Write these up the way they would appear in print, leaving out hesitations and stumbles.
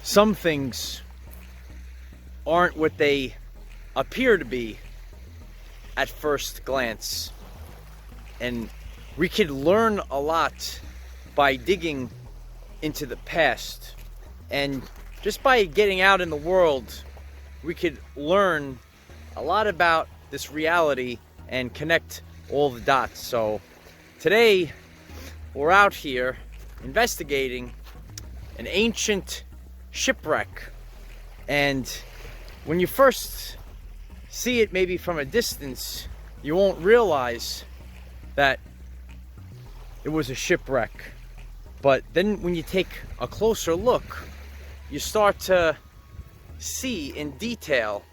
some things aren't what they appear to be at first glance. And we could learn a lot by digging into the past. And just by getting out in the world, we could learn a lot about this reality and connect all the dots. So today we're out here investigating an ancient shipwreck. And when you first see it maybe from a distance, you won't realize that it was a shipwreck. But then when you take a closer look, you start to see in detail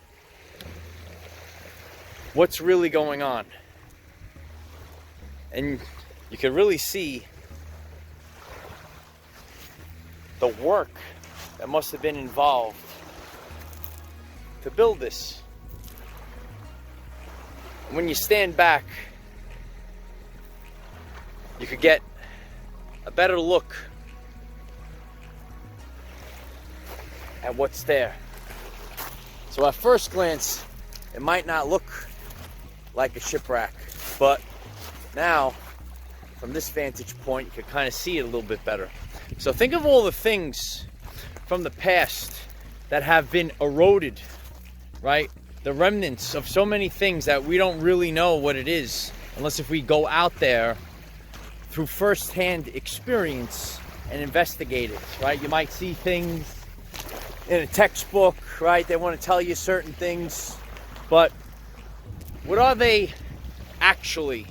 what's really going on. And you can really see the work that must have been involved to build this. And when you stand back, you could get a better look at what's there. So at first glance, it might not look like a shipwreck, but now from this vantage point, you can kind of see it a little bit better. So think of all the things from the past that have been eroded, right? The remnants of so many things that we don't really know what it is unless if we go out there through first-hand experience and investigate it, right? You might see things in a textbook, right? They want to tell you certain things, but what are they actually?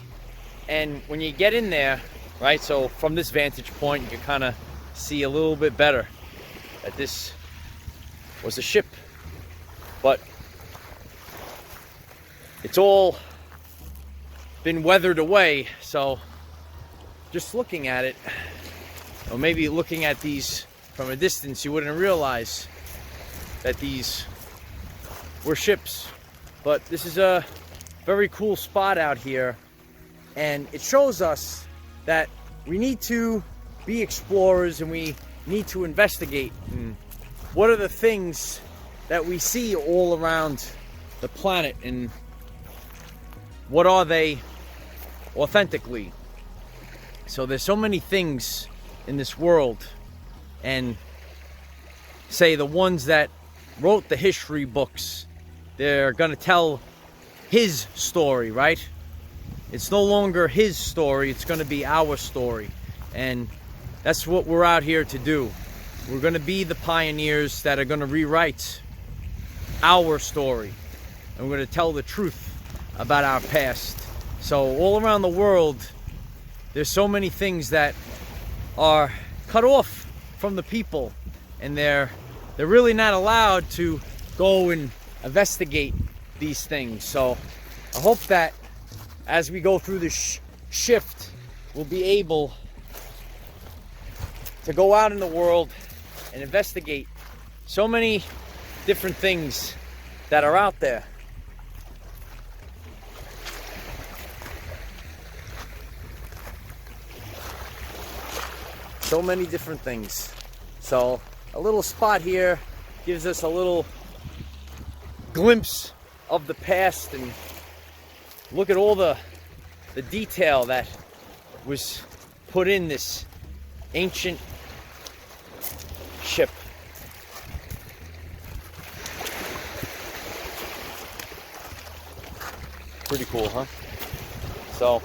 And when you get in there, right? So from this vantage point, you can kind of see a little bit better that this was a ship, but it's all been weathered away. So just looking at it, or maybe looking at these from a distance, you wouldn't realize that these were ships. But this is a very cool spot out here, and it shows us that we need to be explorers and we need to investigate. And what are the things that we see all around the planet, and what are they authentically? So there's so many things in this world, and say the ones that wrote the history books, they're gonna tell his story, right? It's no longer his story, it's gonna be our story. And that's what we're out here to do. We're gonna be the pioneers that are gonna rewrite our story. And we're gonna tell the truth about our past. So all around the world, there's so many things that are cut off from the people, and they're really not allowed to go and investigate these things. So I hope that as we go through this shift, we'll be able to go out in the world and investigate so many different things that are out there. So many different things. So a little spot here gives us a little glimpse of the past, and look at all the detail that was put in this ancient ship. Pretty cool, huh? So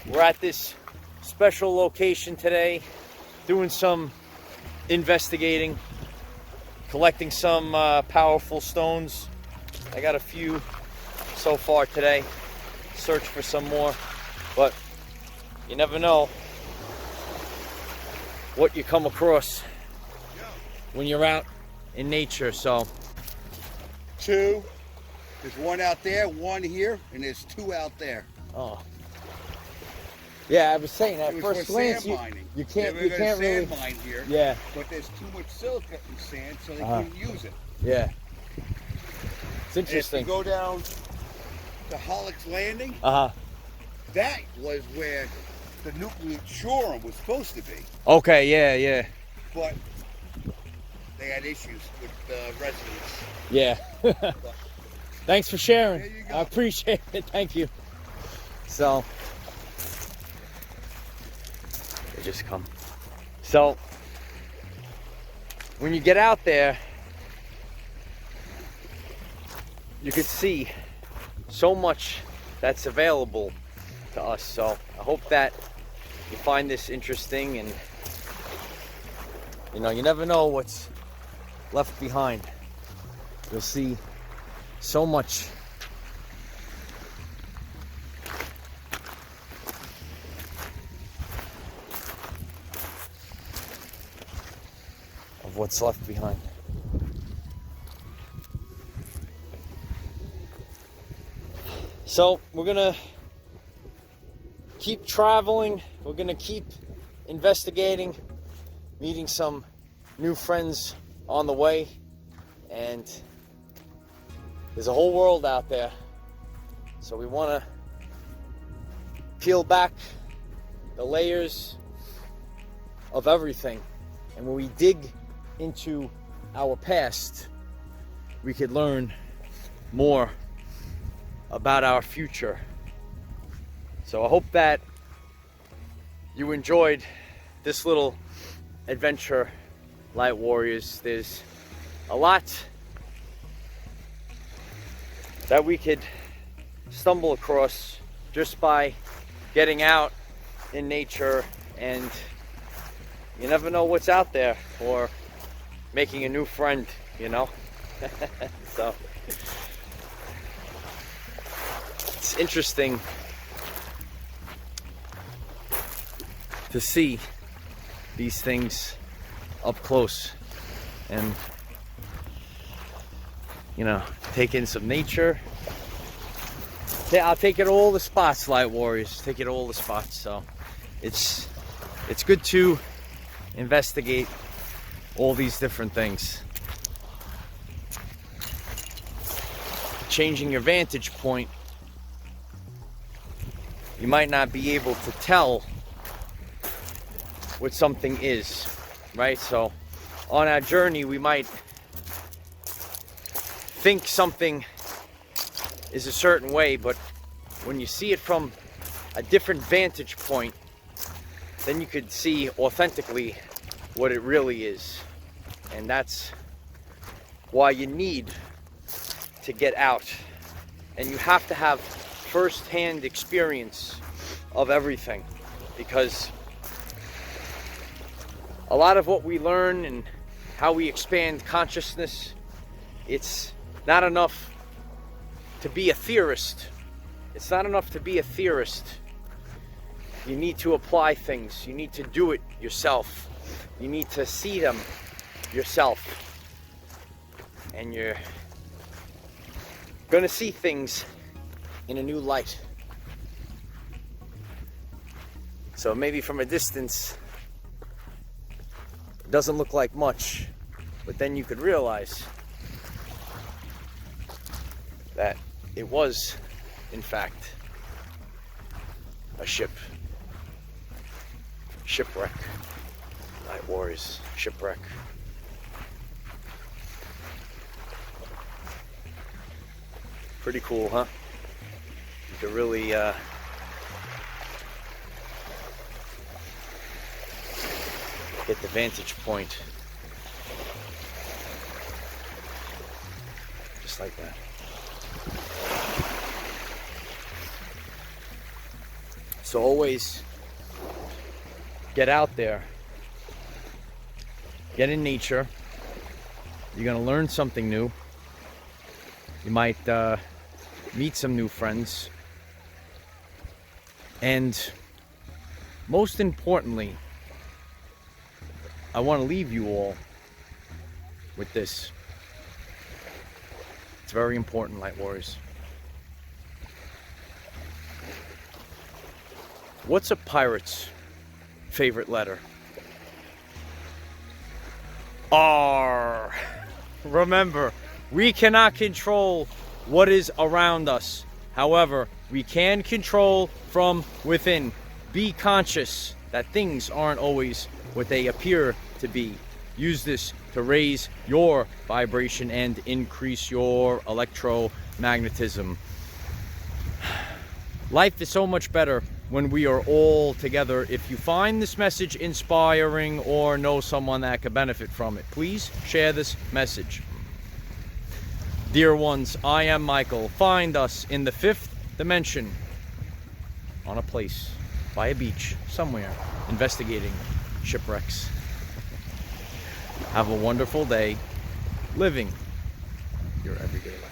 we're at this special location today, doing some investigating, collecting some powerful stones. I got a few so far today. Search for some more, but you never know what you come across when you're out in nature. So two, there's one out there, one here, and there's two out there. oh yeah, I was saying at It was first for glance sand mining. you can't They were gonna really sand mine here, yeah but there's too much silica and sand, so they couldn't use it. yeah it's And if you interesting. go down to Hollick's Landing, that was where the nuclear Chorum was supposed to be. Okay, yeah But they had issues with residents. Yeah. Thanks for sharing. There you go. I appreciate it. Thank you. So, they just come. So, when you get out there, you can see so much that's available to us. So, I hope that you find this interesting, and you never know what's left behind. You'll see so much of what's left behind. So we're gonna keep traveling, we're gonna keep investigating, meeting some new friends on the way, and there's a whole world out there. So we want to peel back the layers of everything, and when we dig into our past, we could learn more about our future. So I hope that you enjoyed this little adventure, Light Warriors. There's a lot that we could stumble across just by getting out in nature, and you never know what's out there, or making a new friend, So it's interesting to see these things up close and take in some nature. Yeah, I'll take it all the spots, Light Warriors. Take it all the spots. So it's good to investigate all these different things. Changing your vantage point, you might not be able to tell what something is, right? So on our journey, we might think something is a certain way, but when you see it from a different vantage point, then you could see authentically what it really is. And that's why you need to get out, and you have to have first-hand experience of everything, because a lot of what we learn and how we expand consciousness, it's not enough to be a theorist. It's not enough to be a theorist. You need to apply things. You need to do it yourself. You need to see them yourself. And you're going to see things in a new light. So maybe from a distance, it doesn't look like much, but then you could realize that it was, in fact, a shipwreck. Light Warriors, shipwreck. Pretty cool, huh? You could really get the vantage point just like that. So always get out there, get in nature. You're gonna learn something new. You might meet some new friends, and most importantly, I want to leave you all with this. It's very important, Light Warriors. What's a pirate's favorite letter? R. Remember, we cannot control what is around us. However, we can control from within. Be conscious that things aren't always what they appear to be. use this to raise your vibration and increase your electromagnetism. Life is so much better when we are all together. If you find this message inspiring or know someone that could benefit from it, please share this message. Dear ones, I am Michael. Find us in the 5th dimension on a place by a beach somewhere investigating shipwrecks. Have a wonderful day living your everyday life.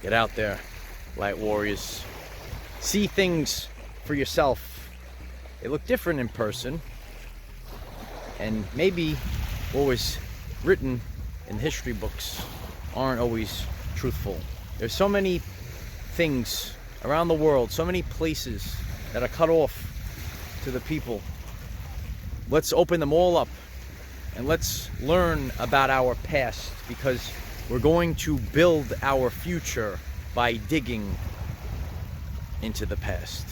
Get out there, light warriors. See things for yourself. They look different in person, and maybe what was written in history books aren't always truthful. There's so many things around the world, so many places that are cut off to the people. Let's open them all up and let's learn about our past, because we're going to build our future by digging into the past.